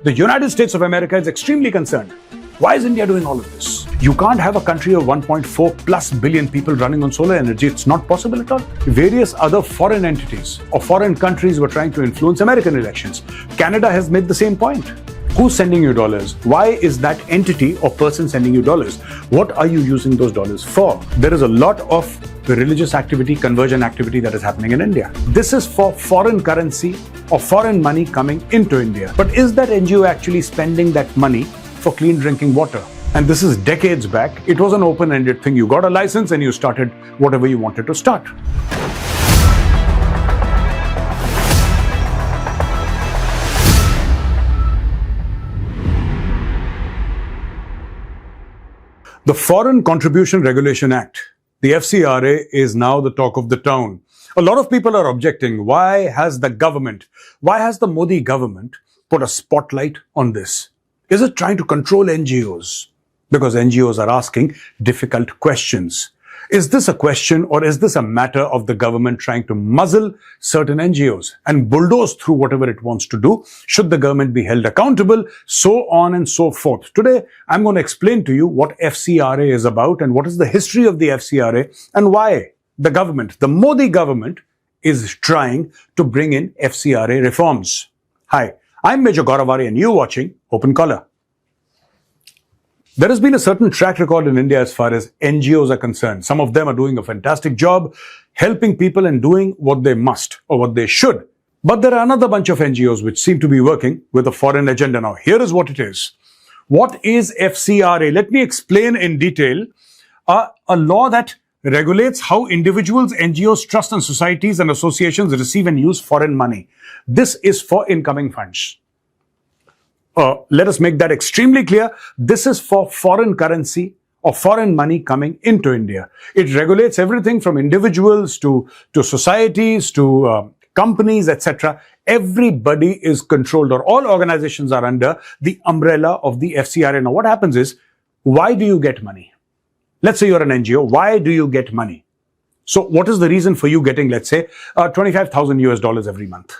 The United States of America is extremely concerned. Why is India doing all of this? You can't have a country of 1.4 plus billion people running on solar energy. It's not possible at all. Various other foreign entities or foreign countries were trying to influence American elections. Canada has made the same point. Who's sending you dollars? Why is that entity or person sending you dollars? What are you using those dollars for? There is a lot of religious activity, conversion activity that is happening in India. This is for foreign currency or foreign money coming into India. But is that NGO actually spending that money for clean drinking water? And this is decades back. It was an open-ended thing. You got a license and you started whatever you wanted to start. The Foreign Contribution Regulation Act, the FCRA, is now the talk of the town. A lot of people are objecting. Why has the Modi government put a spotlight on this? Is it trying to control NGOs? Because NGOs are asking difficult questions. Is this a question or is this a matter of the government trying to muzzle certain NGOs and bulldoze through whatever it wants to do? Should the government be held accountable? So on and so forth. Today, I'm going to explain to you what FCRA is about and what is the history of the FCRA and why the government, the Modi government, is trying to bring in FCRA reforms. Hi, I'm Major Gaurav Arya and you're watching Open Collar. There has been a certain track record in India as far as NGOs are concerned. Some of them are doing a fantastic job helping people and doing what they must or what they should. But there are another bunch of NGOs which seem to be working with a foreign agenda. Now, here is what it is. What is FCRA? Let me explain in detail. A law that regulates how individuals, NGOs, trusts and societies and associations receive and use foreign money. This is for incoming funds. Let us make that extremely clear. This is for foreign currency or foreign money coming into India. It regulates everything from individuals to societies to companies, etc. Everybody is controlled, or all organizations are under the umbrella of the FCRA. Now, what happens is, why do you get money? Let's say you're an NGO. Why do you get money? So what is the reason for you getting, let's say, $25,000 every month?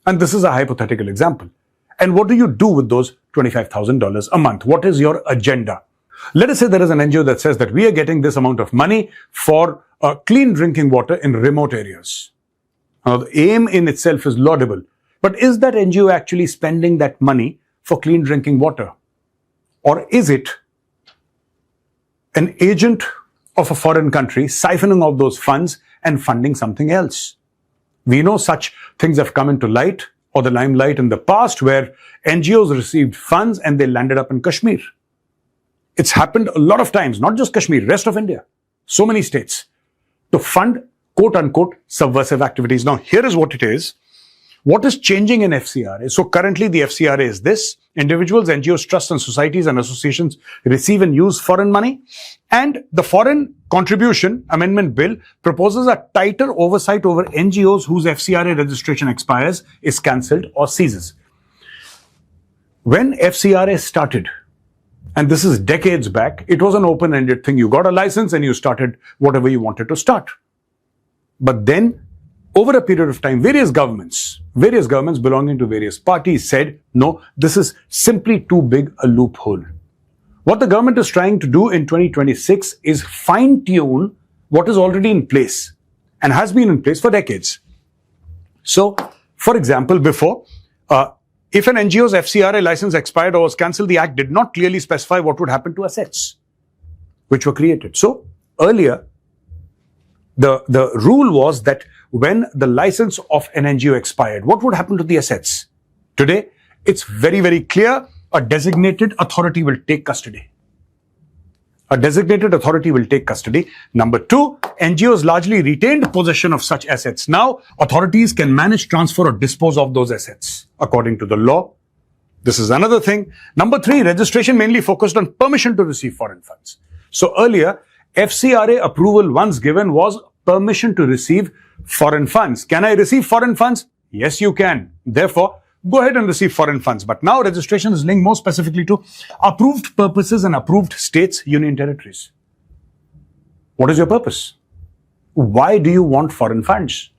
And this is a hypothetical example. And what do you do with those $25,000 a month? What is your agenda? Let us say there is an NGO that says that we are getting this amount of money for clean drinking water in remote areas. Now, the aim in itself is laudable. But is that NGO actually spending that money for clean drinking water? Or is it an agent of a foreign country siphoning off those funds and funding something else? We know such things have come into light or the limelight in the past where NGOs received funds and they landed up in Kashmir. It's happened a lot of times, not just Kashmir, rest of India, so many states, to fund quote-unquote subversive activities. Now, here is what it is. What is changing in FCRA? So currently the FCRA is this: individuals, NGOs, trusts and societies and associations receive and use foreign money. And the Foreign Contribution Amendment Bill proposes a tighter oversight over NGOs whose FCRA registration expires, is cancelled or ceases. When FCRA started, and this is decades back, it was an open-ended thing. You got a license and you started whatever you wanted to start. But then, over a period of time, various governments belonging to various parties said, no, this is simply too big a loophole. What the government is trying to do in 2026 is fine-tune what is already in place and has been in place for decades. So, for example, before, if an NGO's FCRA license expired or was cancelled, the Act did not clearly specify what would happen to assets which were created. So, earlier, the rule was that when the license of an NGO expired, what would happen to the assets? Today, it's very, very clear. A designated authority will take custody. A designated authority will take custody. Number two, NGOs largely retained possession of such assets. Now, authorities can manage, transfer or dispose of those assets according to the law. This is another thing. Number three, registration mainly focused on permission to receive foreign funds. So earlier, FCRA approval once given was permission to receive foreign funds. Can I receive foreign funds? Yes, you can. Therefore, go ahead and receive foreign funds. But now registration is linked more specifically to approved purposes and approved states, union territories. What is your purpose? Why do you want foreign funds?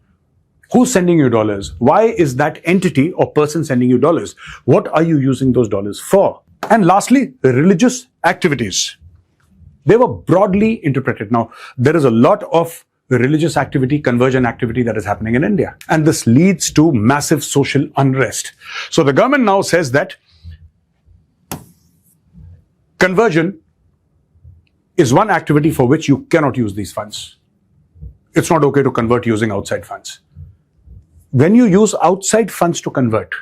Who's sending you dollars? Why is that entity or person sending you dollars? What are you using those dollars for? And lastly, religious activities. They were broadly interpreted. Now, there is a lot of religious activity, conversion activity that is happening in India. And this leads to massive social unrest. So the government now says that conversion is one activity for which you cannot use these funds. It's not okay to convert using outside funds. When you use outside funds to convert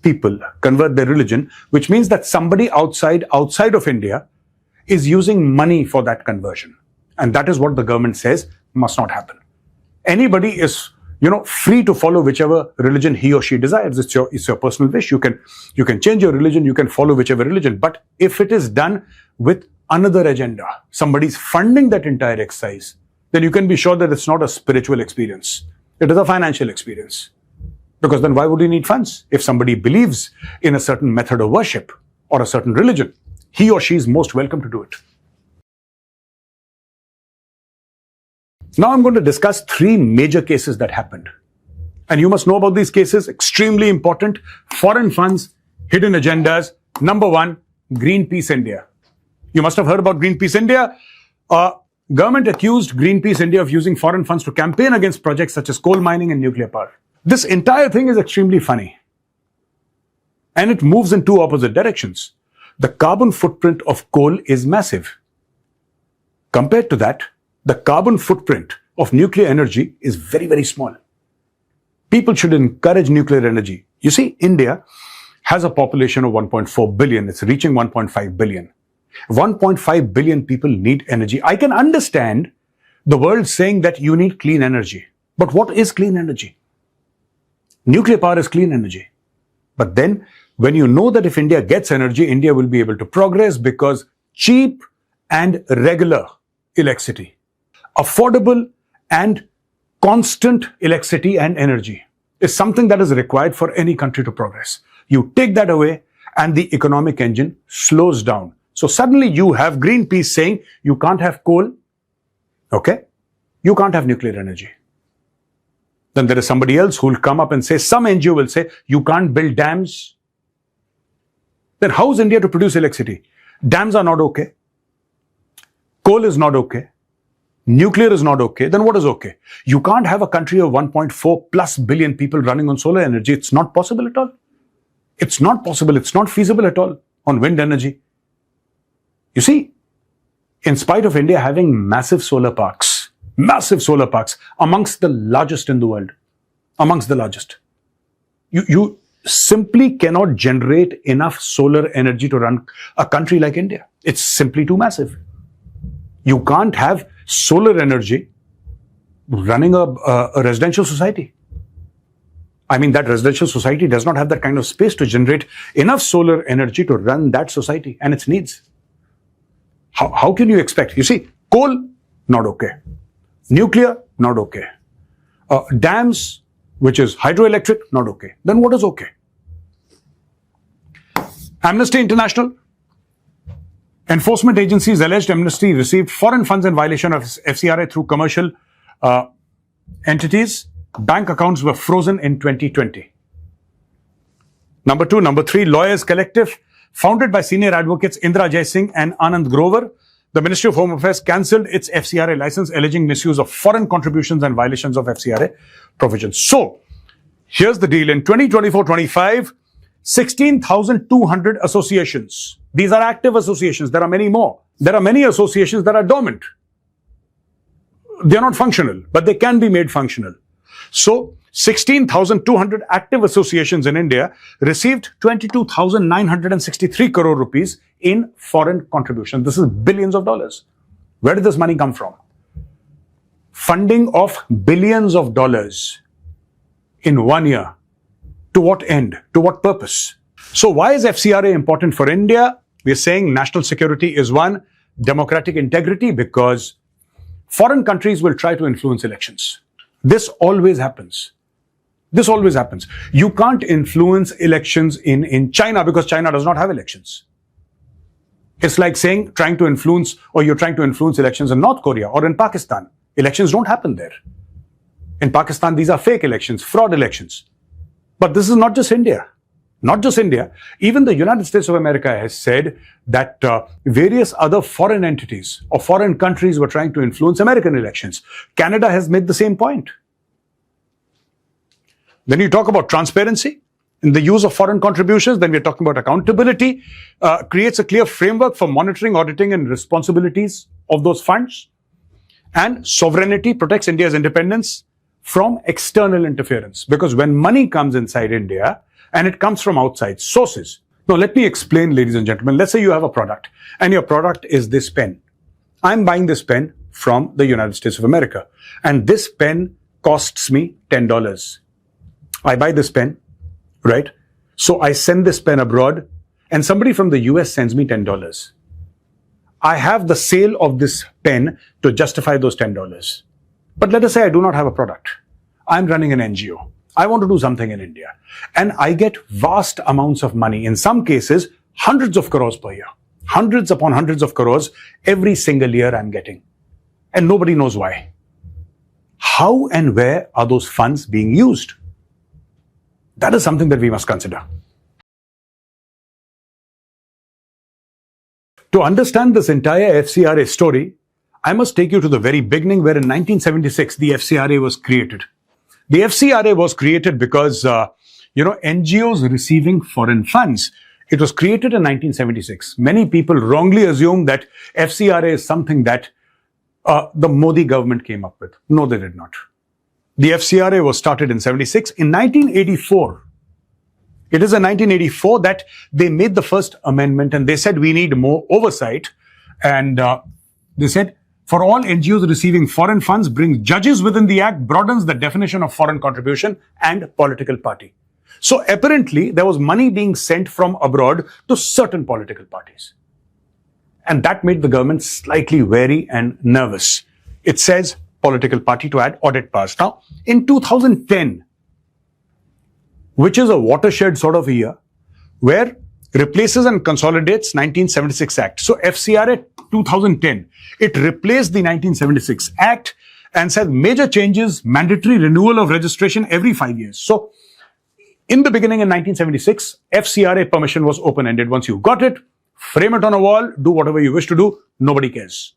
people, convert their religion, which means that somebody outside of India is using money for that conversion. And that is what the government says must not happen. Anybody is, free to follow whichever religion he or she desires. It's your personal wish. You can change your religion. You can follow whichever religion. But if it is done with another agenda, somebody's funding that entire exercise, then you can be sure that it's not a spiritual experience. It is a financial experience. Because then why would you need funds? If somebody believes in a certain method of worship or a certain religion, he or she is most welcome to do it. Now I'm going to discuss 3 major cases that happened. And you must know about these cases, extremely important. Foreign funds, hidden agendas. Number 1, Greenpeace India. You must have heard about Greenpeace India. Government accused Greenpeace India of using foreign funds to campaign against projects such as coal mining and nuclear power. This entire thing is extremely funny. And it moves in 2 opposite directions. The carbon footprint of coal is massive. Compared to that, the carbon footprint of nuclear energy is very, very small. People should encourage nuclear energy. You see, India has a population of 1.4 billion. It's reaching 1.5 billion. 1.5 billion people need energy. I can understand the world saying that you need clean energy. But what is clean energy? Nuclear power is clean energy. But then, when you know that if India gets energy, India will be able to progress because cheap and regular electricity, affordable and constant electricity and energy is something that is required for any country to progress. You take that away and the economic engine slows down. So suddenly you have Greenpeace saying you can't have coal, okay? You can't have nuclear energy. Then there is somebody else who will come up and say, some NGO will say, you can't build dams. Then how is India to produce electricity? Dams are not okay. Coal is not okay. Nuclear is not okay. Then what is okay? You can't have a country of 1.4 plus billion people running on solar energy. It's not possible at all. It's not possible. It's not feasible at all on wind energy. You see, in spite of India having massive solar parks, amongst the largest in the world, amongst the largest, you simply cannot generate enough solar energy to run a country like India. It's simply too massive. You can't have solar energy running a residential society. I mean, that residential society does not have that kind of space to generate enough solar energy to run that society and its needs. How can you expect? You see, coal, not okay. Nuclear, not okay. Dams, which is hydroelectric, not okay. Then what is okay? Amnesty International. Enforcement agencies alleged Amnesty received foreign funds in violation of FCRA through commercial entities. Bank accounts were frozen in 2020. Number 3, Lawyers Collective, founded by senior advocates Indra Jaisingh and Anand Grover. The Ministry of Home Affairs cancelled its FCRA license, alleging misuse of foreign contributions and violations of FCRA provisions. So, here's the deal. In 2024-25, 16,200 associations. These are active associations. There are many more. There are many associations that are dormant. They are not functional, but they can be made functional. So, 16,200 active associations in India received 22,963 crore rupees in foreign contributions. This is billions of dollars. Where did this money come from? Funding of billions of dollars in 1 year. To what end? To what purpose? So why is FCRA important for India? We are saying national security is one, democratic integrity, because foreign countries will try to influence elections. This always happens. This always happens. You can't influence elections in China because China does not have elections. It's like saying you're trying to influence elections in North Korea or in Pakistan. Elections don't happen there. In Pakistan, these are fake elections, fraud elections. But this is not just India. Not just India. Even the United States of America has said that various other foreign entities or foreign countries were trying to influence American elections. Canada has made the same point. Then you talk about transparency in the use of foreign contributions. Then we're talking about accountability, creates a clear framework for monitoring, auditing, and responsibilities of those funds. And sovereignty protects India's independence from external interference. Because when money comes inside India, and it comes from outside sources. Now, let me explain, ladies and gentlemen. Let's say you have a product, and your product is this pen. I'm buying this pen from the United States of America, and this pen costs me $10. I buy this pen, right? So I send this pen abroad, and somebody from the US sends me $10. I have the sale of this pen to justify those $10. But let us say I do not have a product. I'm running an NGO. I want to do something in India. And I get vast amounts of money. In some cases, hundreds of crores per year. Hundreds upon hundreds of crores every single year I'm getting. And nobody knows why. How and where are those funds being used? That is something that we must consider. To understand this entire FCRA story, I must take you to the very beginning, where in 1976, the FCRA was created. The FCRA was created because, NGOs receiving foreign funds. It was created in 1976. Many people wrongly assume that FCRA is something that the Modi government came up with. No, they did not. The FCRA was started in 76. In 1984, it is in 1984 that they made the first amendment, and they said we need more oversight. And they said, for all NGOs receiving foreign funds, brings judges within the act, broadens the definition of foreign contribution and political party. So apparently, there was money being sent from abroad to certain political parties. And that made the government slightly wary and nervous. It says political party to add audit powers. Now, in 2010, which is a watershed sort of a year, where replaces and consolidates 1976 Act. So FCRA 2010, it replaced the 1976 Act and said major changes, mandatory renewal of registration every 5 years. So in the beginning in 1976, FCRA permission was open-ended. Once you got it, frame it on a wall, do whatever you wish to do, nobody cares.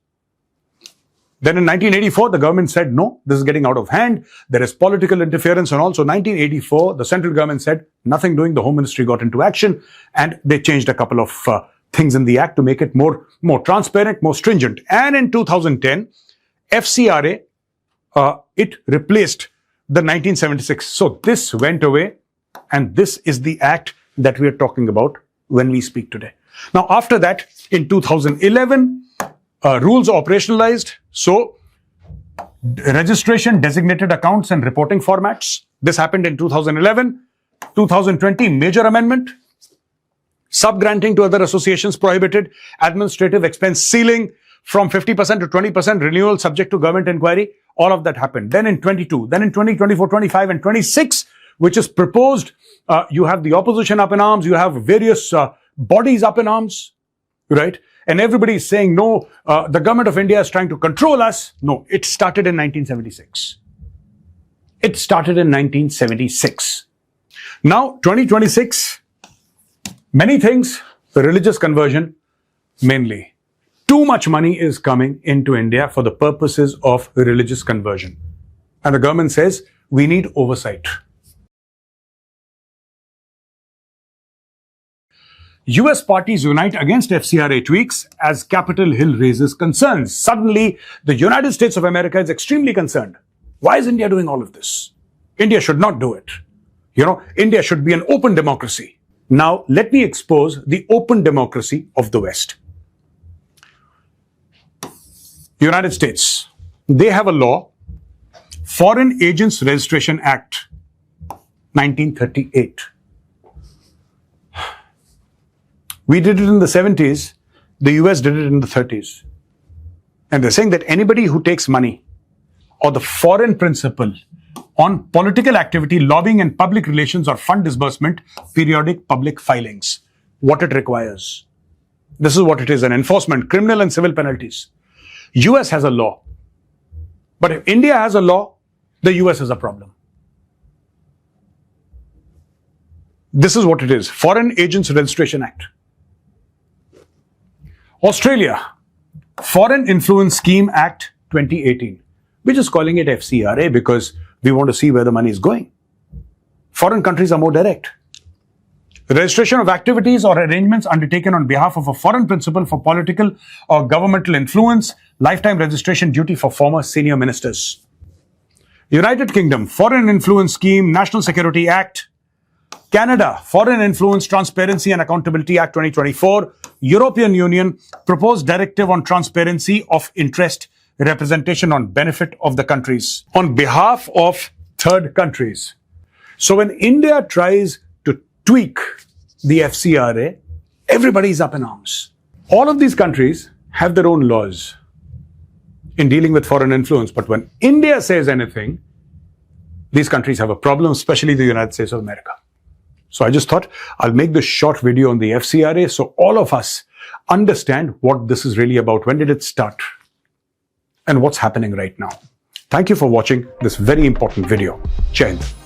Then in 1984, the government said, no, this is getting out of hand. There is political interference and also 1984, the central government said, nothing doing. The Home Ministry got into action and they changed a couple of things in the act to make it more transparent, more stringent. And in 2010, FCRA, it replaced the 1976. So this went away, and this is the act that we are talking about when we speak today. Now, after that, in 2011, rules operationalized. So registration, designated accounts and reporting formats. This happened in 2011. 2020, major amendment. Sub-granting to other associations prohibited. Administrative expense ceiling from 50% to 20% renewal subject to government inquiry. All of that happened. Then in 22, then in 20, 24, 25 and 26, which is proposed, you have the opposition up in arms. You have various bodies up in arms, right? And everybody is saying, no, the government of India is trying to control us. No, it started in 1976. It started in 1976. Now, 2026, many things, the religious conversion, mainly. Too much money is coming into India for the purposes of religious conversion. And the government says, we need oversight. US parties unite against FCRA tweaks as Capitol Hill raises concerns. Suddenly, the United States of America is extremely concerned. Why is India doing all of this? India should not do it. India should be an open democracy. Now, let me expose the open democracy of the West. United States, they have a law, Foreign Agents Registration Act, 1938. We did it in the 70s. The US did it in the 30s. And they're saying that anybody who takes money or the foreign principal on political activity, lobbying and public relations or fund disbursement, periodic public filings, what it requires. This is what it is, an enforcement, criminal and civil penalties. US has a law. But if India has a law, the US is a problem. This is what it is. Foreign Agents Registration Act. Australia, Foreign Influence Scheme Act 2018. We're just calling it FCRA because we want to see where the money is going. Foreign countries are more direct. Registration of activities or arrangements undertaken on behalf of a foreign principal for political or governmental influence, lifetime registration duty for former senior ministers. United Kingdom, Foreign Influence Scheme, National Security Act. Canada, Foreign Influence, Transparency and Accountability Act 2024. European Union, Proposed Directive on Transparency of Interest Representation on Benefit of the Countries. On behalf of third countries. So when India tries to tweak the FCRA, everybody's up in arms. All of these countries have their own laws in dealing with foreign influence. But when India says anything, these countries have a problem, especially the United States of America. So I just thought I'll make this short video on the FCRA so all of us understand what this is really about. When did it start? And what's happening right now? Thank you for watching this very important video. Jai Hind.